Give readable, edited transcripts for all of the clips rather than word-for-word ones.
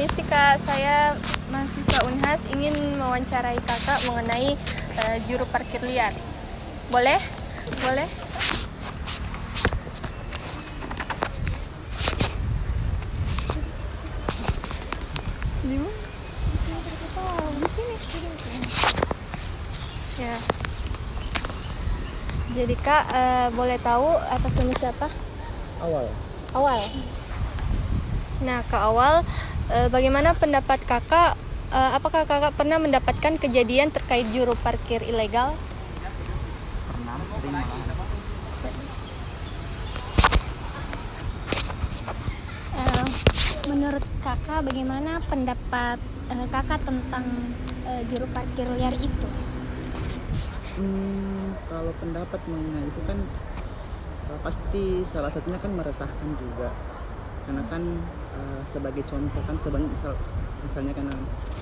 Permisi Kak, saya mahasiswa Unhas ingin mewawancarai Kakak mengenai juru parkir liar. Boleh? Boleh? Di mana? Di sini. Ya. Jadi Kak, boleh tahu atas nama siapa? Awal. Nah, Kak Awal, bagaimana pendapat Kakak? Apakah Kakak pernah mendapatkan kejadian terkait juru parkir ilegal? Pernah, sering malah. Menurut Kakak, bagaimana pendapat Kakak tentang juru parkir liar itu? Kalau pendapat mengenai itu kan pasti salah satunya kan meresahkan juga, karena kan sebagai contoh kan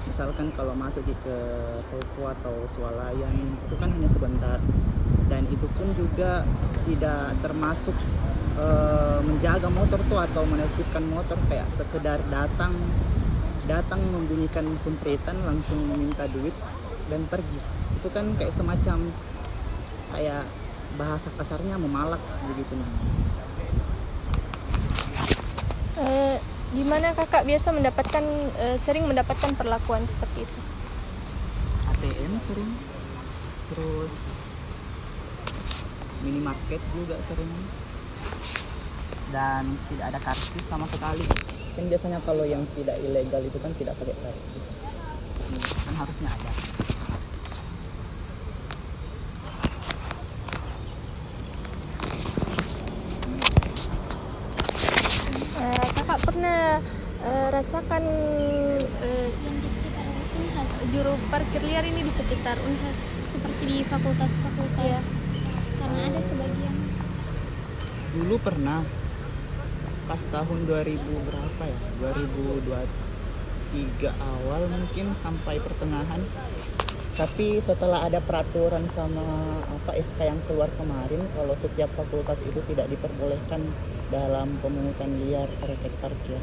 misalkan kalau masuk ke toko atau swalayan itu kan hanya sebentar, dan itu pun juga tidak termasuk menjaga motor tuh atau menertibkan motor, kayak sekedar datang membunyikan sumpritan langsung meminta duit dan pergi. Itu kan kayak semacam kayak bahasa kasarnya memalak begitu. Di mana Kakak biasa sering mendapatkan perlakuan seperti itu? ATM sering, terus minimarket juga sering, dan tidak ada karcis sama sekali. Kan biasanya kalau yang tidak ilegal itu kan tidak pakai karcis, kan harusnya ada. Kakak pernah rasakan Yang di sekitar Unhas, juru parkir liar ini di sekitar Unhas? seperti di fakultas-fakultas, Iya. karena ada sebagian. Dulu pernah pas tahun 2000 berapa ya, 2023 awal mungkin sampai pertengahan. Tapi setelah ada peraturan sama SK yang keluar kemarin, kalau setiap fakultas itu tidak diperbolehkan dalam pemungutan liar praktek parkir.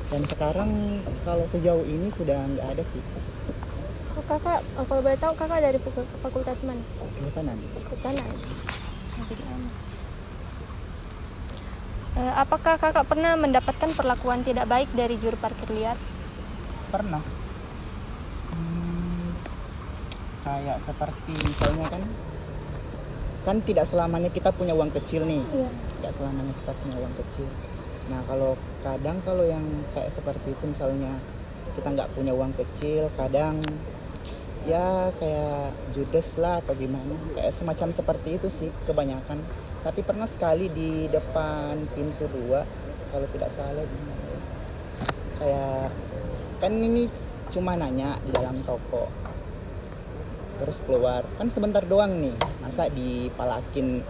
Dan sekarang kalau sejauh ini sudah nggak ada sih. Kakak, kalau boleh tahu Kakak dari fakultas mana? Kehutanan. Kehutanan. Jadi aman. Apakah Kakak pernah mendapatkan perlakuan tidak baik dari juru parkir liar? Pernah. Kayak seperti misalnya kan tidak selamanya kita punya uang kecil nih. Iya. Tidak selamanya kita punya uang kecil. Nah, kalau yang kayak seperti itu, misalnya kita nggak punya uang kecil, kadang ya kayak judes lah apa gimana, kayak semacam seperti itu sih kebanyakan. Tapi pernah sekali di depan pintu 2 kalau tidak salah, kayak kan ini cuma nanya di dalam toko, terus keluar kan sebentar doang nih, masa dipalakin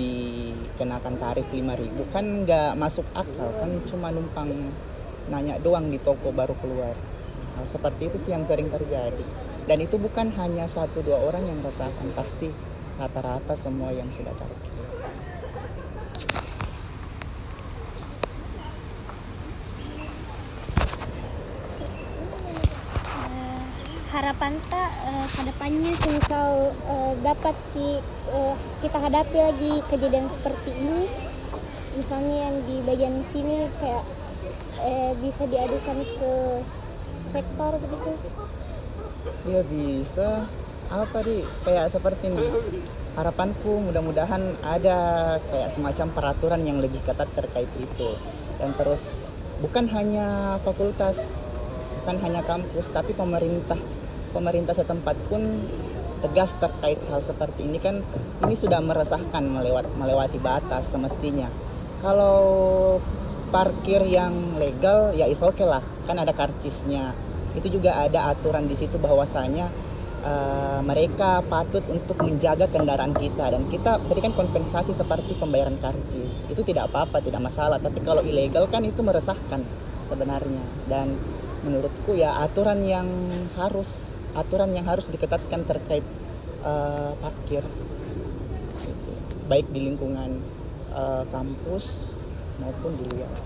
dikenakan tarif 5.000, kan nggak masuk akal, kan cuma numpang nanya doang di toko baru keluar. Nah, seperti itu sih yang sering terjadi, dan itu bukan hanya 1-2 orang yang rasakan, pasti rata-rata semua yang sudah parkir. Harapan tak ke depannya semisal dapat kita hadapi lagi kejadian seperti ini, misalnya yang di bagian sini kayak bisa diadukan ke rektor begitu. Iya bisa. Kayak seperti ini. Harapanku mudah-mudahan ada kayak semacam peraturan yang lebih ketat terkait itu. Dan terus bukan hanya fakultas, bukan hanya kampus, tapi pemerintah setempat pun tegas terkait hal seperti ini. Kan ini sudah meresahkan, melewati batas semestinya. Kalau parkir yang legal ya is okay lah, kan ada karcisnya. Itu juga ada aturan di situ bahwasanya mereka patut untuk menjaga kendaraan kita, dan kita berikan kompensasi seperti pembayaran karcis. Itu tidak apa-apa, tidak masalah. Tapi kalau ilegal kan itu meresahkan sebenarnya, dan menurutku ya aturan yang harus diketatkan terkait parkir, baik di lingkungan kampus maupun di luar.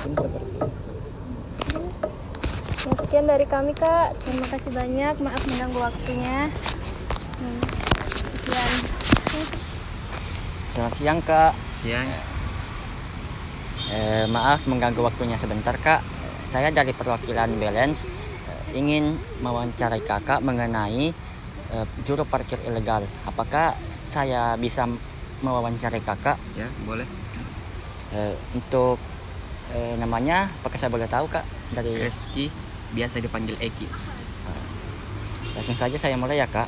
Mungkin seperti itu. Sekian dari kami Kak, terima kasih banyak, maaf mengganggu waktunya. Sekian. Selamat siang Kak. Siang. Maaf mengganggu waktunya sebentar Kak. Saya dari perwakilan Balance ingin mewawancarai Kakak mengenai juru parkir ilegal. Apakah saya bisa mewawancarai Kakak? Ya, boleh. Untuk namanya, apakah saya boleh tahu Kak? Dari Reski, biasa dipanggil Eki. langsung saja saya mulai ya Kak.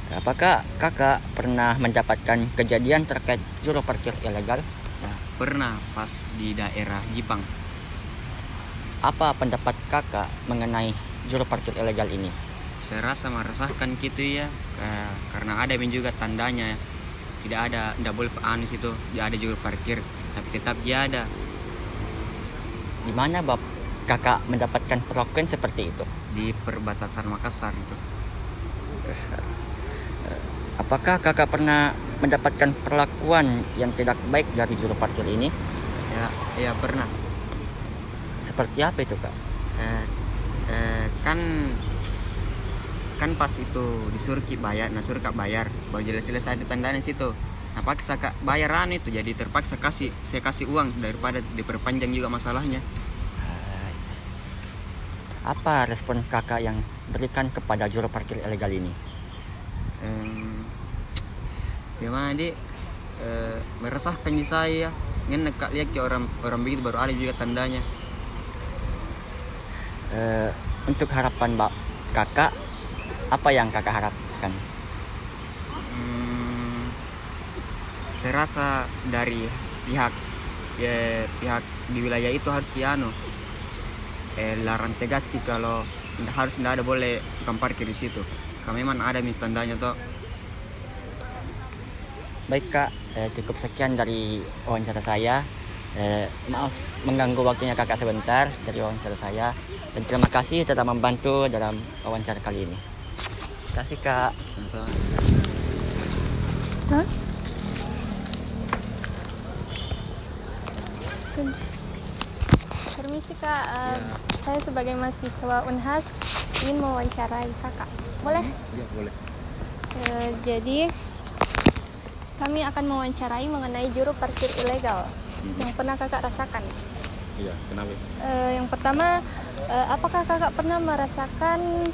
Apakah Kakak pernah mendapatkan kejadian terkait juru parkir ilegal? Ya, pernah pas di daerah Jipang. Apa pendapat Kakak mengenai juru parkir ilegal ini? Saya rasa meresahkan gitu ya, karena ada juga tandanya. Tidak boleh anus itu, tidak ada juru parkir, tapi tetap dia ada. Di mana Kakak mendapatkan perlakuan seperti itu? Di perbatasan Makassar itu. Apakah Kakak pernah mendapatkan perlakuan yang tidak baik dari juru parkir ini? Ya pernah. Seperti apa itu Kak? Kan pas itu disuruh bayar, suruh Kak bayar, baru jelas-jelas ada tandanya situ. Nah paksa Kak bayaran itu, jadi terpaksa saya kasih uang daripada diperpanjang juga masalahnya. Apa respon Kakak yang berikan kepada juru parkir ilegal ini? Gimana Dik? Meresahkan di saya. Ngenek Kak lihat ke orang begitu baru ada juga tandanya. Untuk harapan Kakak, apa yang Kakak harapkan? Saya rasa dari pihak di wilayah itu harus larang tegas kalau harus tidak ada boleh tukang parkir di situ. Karena memang ada tandanya toh. Baik Kak, cukup sekian dari wawancara saya. Maaf mengganggu waktunya Kakak sebentar dari wawancara saya. Dan terima kasih telah membantu dalam wawancara kali ini. Terima kasih Kak. Sama-sama. Permisi Kak, saya sebagai mahasiswa Unhas ingin mewawancarai Kakak. Boleh? Iya, boleh. Jadi kami akan mewawancarai mengenai juru parkir ilegal yang pernah Kakak rasakan. Iya, kenapa? Yang pertama, apakah Kakak pernah merasakan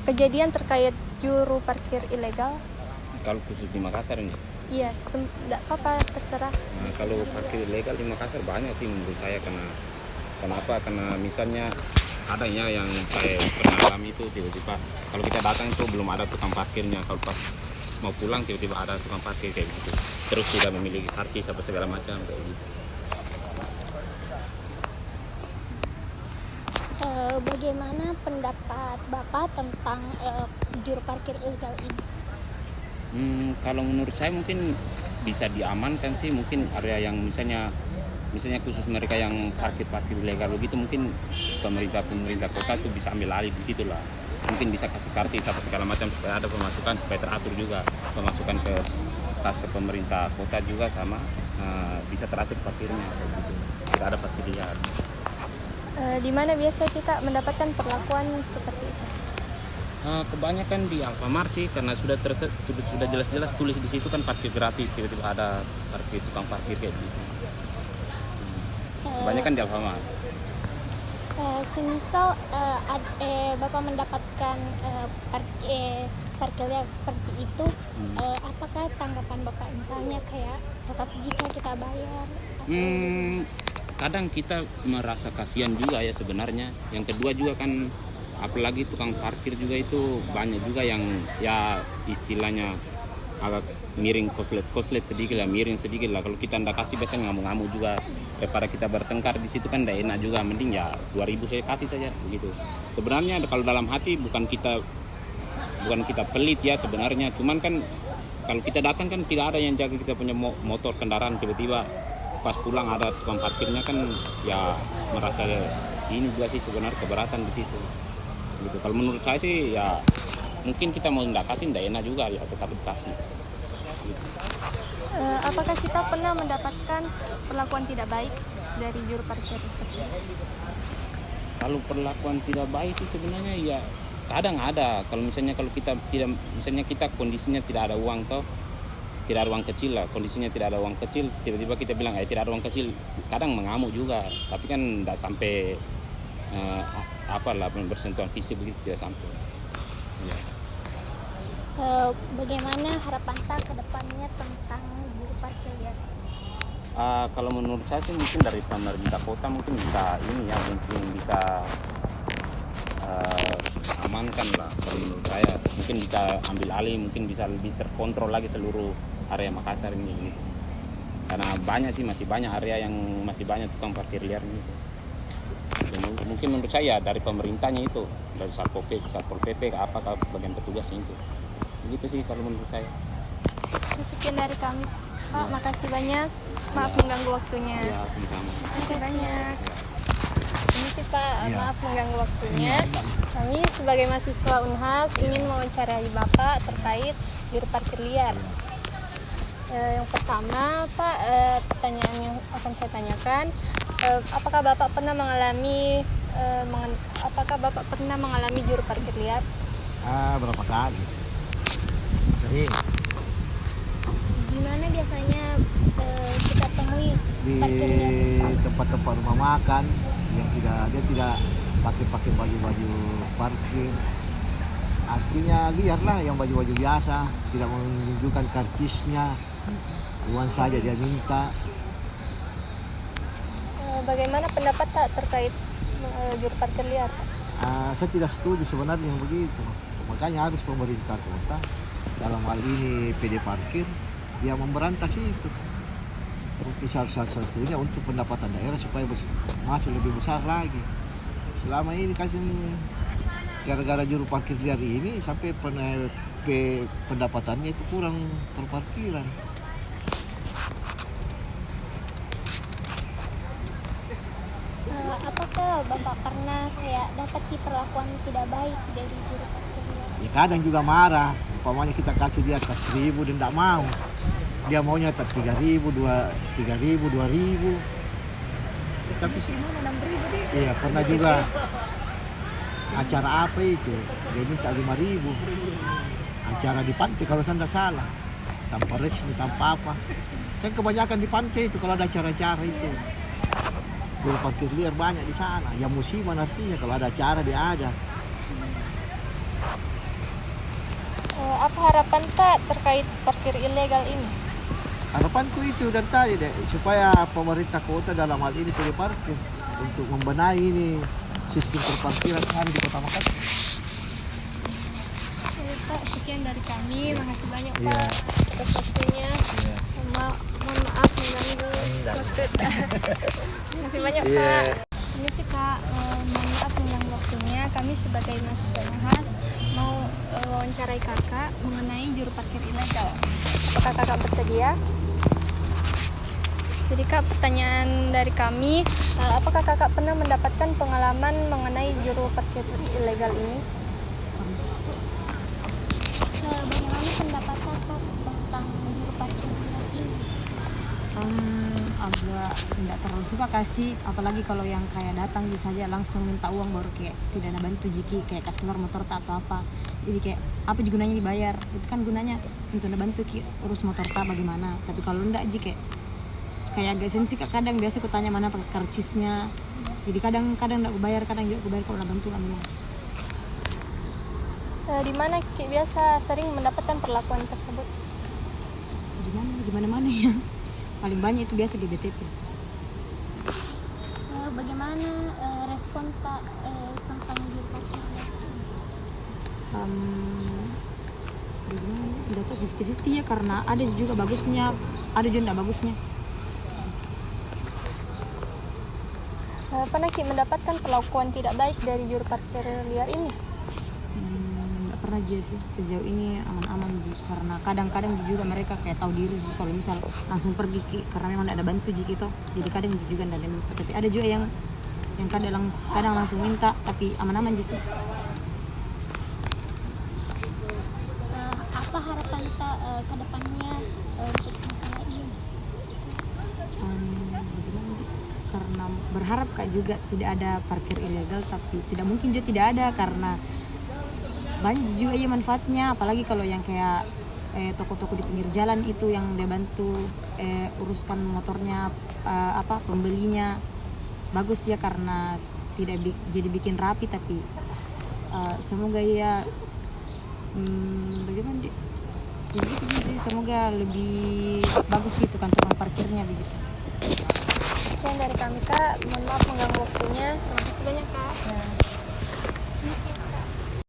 kejadian terkait juru parkir ilegal? Kalau khusus di Makassar ini? Iya, tidak apa-apa, terserah. Nah, kalau parkir ilegal di Makassar banyak sih menurut saya. Kenapa? Karena misalnya adanya yang saya pernah alami itu tiba-tiba kalau kita datang itu belum ada tukang parkirnya, kalau pas mau pulang tiba-tiba ada tukang parkir kayak gitu, terus sudah memiliki karcis apa segala macam kayak gitu. Bagaimana pendapat Bapak tentang juru parkir ilegal ini? Kalau menurut saya mungkin bisa diamankan sih, mungkin area yang misalnya khusus mereka yang parkir ilegal begitu, mungkin pemerintah kota itu bisa ambil alih di situ lah. Mungkin bisa kasih kartis apa segala macam supaya ada pemasukan, supaya teratur juga pemasukan ke kas ke pemerintah kota juga sama bisa teratur parkirnya gitu. Tidak ada parkir liar. Di mana biasa kita mendapatkan perlakuan seperti itu? Kebanyakan di Alfamart sih, karena sudah jelas-jelas tulis di situ kan parkir gratis, tiba-tiba ada tukang parkir kayak gitu. Kebanyakan di Alfamart. Semisal Bapak mendapatkan parkir liar seperti itu, apakah tanggapan Bapak? Misalnya kayak tetap jika kita bayar? Kadang kita merasa kasihan juga ya sebenarnya. Yang kedua juga kan, apalagi tukang parkir juga itu banyak juga yang ya istilahnya agak miring koslet sedikit lah, miring sedikit lah. Kalau kita ndak kasih biasanya ngamuk-ngamuk juga, daripada kita bertengkar di situ kan ndak enak juga. Mending ya 2.000 saya kasih saja begitu. Sebenarnya kalau dalam hati bukan kita pelit ya sebenarnya, cuman kan kalau kita datang kan tidak ada yang jaga kita punya motor kendaraan, tiba-tiba pas pulang ada tukang parkirnya kan ya merasa ini juga sih sebenarnya keberatan di situ. Gitu. Kalau menurut saya sih ya mungkin kita mau nggak kasih nggak enak juga ya, tetap dikasih. Gitu. Apakah kita pernah mendapatkan perlakuan tidak baik dari juru parkir tersebut? Kalau perlakuan tidak baik sih sebenarnya ya kadang ada. Kalau kita tidak, misalnya kita kondisinya tidak ada uang toh, tidak ada uang kecil lah, kondisinya tidak ada uang kecil, tiba-tiba kita bilang tidak ada uang kecil, kadang mengamuk juga, tapi kan tidak sampai apalah bersentuhan fisik begitu, tidak sampai. Ya. Bagaimana harapan tak ke depannya tentang juru parkir liar? Kalau menurut saya sih mungkin dari pemerintah kota mungkin bisa ini ya, mungkin bisa amankan lah. Kalau menurut saya mungkin bisa ambil alih, mungkin bisa lebih terkontrol lagi seluruh area Makassar ini gitu. Karena banyak sih, masih banyak area yang masih banyak tukang parkir liar gitu. Dan mungkin menurut saya dari pemerintahnya itu, dari Satpol PP ke apa ke bagian petugasnya itu. Begitu sih kalau menurut saya. Sekian dari kami, Pak. Makasih banyak. Maaf mengganggu waktunya. Ya, sama-sama. Makasih banyak. Ini sih Pak, maaf mengganggu waktunya. Kami sebagai mahasiswa Unhas ingin mewawancarai Bapak terkait juru parkir liar. Yang pertama Pak, pertanyaan yang akan saya tanyakan, apakah Bapak pernah mengalami juru parkir liar? Berapa kali? Sering. Di mana biasanya kita temui Di parkir liar? tempat-tempat rumah makan yang dia tidak pakai baju parkir. Artinya liar lah, yang baju biasa, tidak menunjukkan karcisnya, uang saja dia minta. Bagaimana pendapat Pak terkait juru parkir liar? Saya tidak setuju sebenarnya yang begitu. Makanya harus pemerintah kota, dalam hal ini PD Parkir, dia memberantas itu. Untuk salah satunya untuk pendapatan daerah supaya masuk lebih besar lagi. Selama ini kasih gara-gara juru parkir liar ini sampai pendapatannya itu kurang per parkiran. Apakah Bapak pernah kayak dapat perlakuan tidak baik dari juru parkir liar? Ya kadang juga marah, umpamanya kita kasih dia atas 1.000 dan tidak mau. Dia maunya tak 3.000, 2.000. Tapi iya, pernah juga acara apa itu, dia minta 5.000. Acara di pantai kalau saya tidak salah, tanpa resmi, tanpa apa. Kan kebanyakan di pantai itu kalau ada acara-acara itu. Juru parkir liar banyak di sana. Ya musiman artinya kalau ada acara dia ada. Apa harapan Pak terkait parkir ilegal ini? Harapanku itu dari tadi deh, supaya pemerintah kota dalam hal ini PD Parkir untuk membenahi ini sistem perparkiran yang ada di Kota Makassar. Pak, sekian dari kami. Makasih banyak Pak atas waktunya. Mohon maaf mengganggu maksud. Makasih banyak Pak. Ini sih Kak, mohon maaf mengganggu waktunya. Kami sebagai mahasiswa Unhas mau wawancarai Kakak mengenai juru parkir ilegal. Apakah Kakak bersedia? Jadi Kak, pertanyaan dari kami, apakah Kakak pernah mendapatkan pengalaman mengenai juru parkir ilegal ini? Bagaimana pendapat Kakak tentang juru parkir liar ini? Agak tidak terlalu suka kasih, apalagi kalau yang kayak datang bisa saja langsung minta uang baru kayak tidak ada bantu jiki kayak kas keluar motor tak atau apa. Jadi kayak apa gunanya dibayar? Itu kan gunanya untuk bantu ki urus motor tak bagaimana. Tapi kalau enggak jiki kayak agak sensi kadang biasa aku tanya mana pakai karcisnya. Jadi kadang enggak bayar, kadang juga bayar kalau udah bantu ambil. Di mana Ki biasa sering mendapatkan perlakuan tersebut? Di mana ya. Paling banyak itu biasa di BTP. Bagaimana respon tak tentang juru parkir liar? Tidak tahu 50-50 ya, karena ada juga bagusnya, ada juga tidak bagusnya. Pernah Ki mendapatkan perlakuan tidak baik dari juru parkir liar ini? Tidak pernah aja sih, sejauh ini aman-aman Ji. Karena kadang-kadang juga mereka kayak tahu diri kalau misal langsung pergi Ki, karena memang tidak ada bantu Ji gitu. Jadi kadang juga tidak ada minta, tapi ada juga yang kadang langsung minta, tapi aman-aman Ji sih. Apa harapan tak ke depannya untuk masalah ini? Karena berharap Kak juga tidak ada parkir ilegal, tapi tidak mungkin juga tidak ada karena banyak juga ya manfaatnya, apalagi kalau yang kayak toko-toko di pinggir jalan itu yang dia bantu uruskan motornya pembelinya, bagus dia karena tidak jadi bikin rapi, tapi semoga ya bagaimana dia ya begitu sih, semoga lebih bagus gitu kan tukang parkirnya begitu. Sekian dari kami Kak, mohon maaf mengganggu waktunya. Terima kasih banyak Kak. Ya.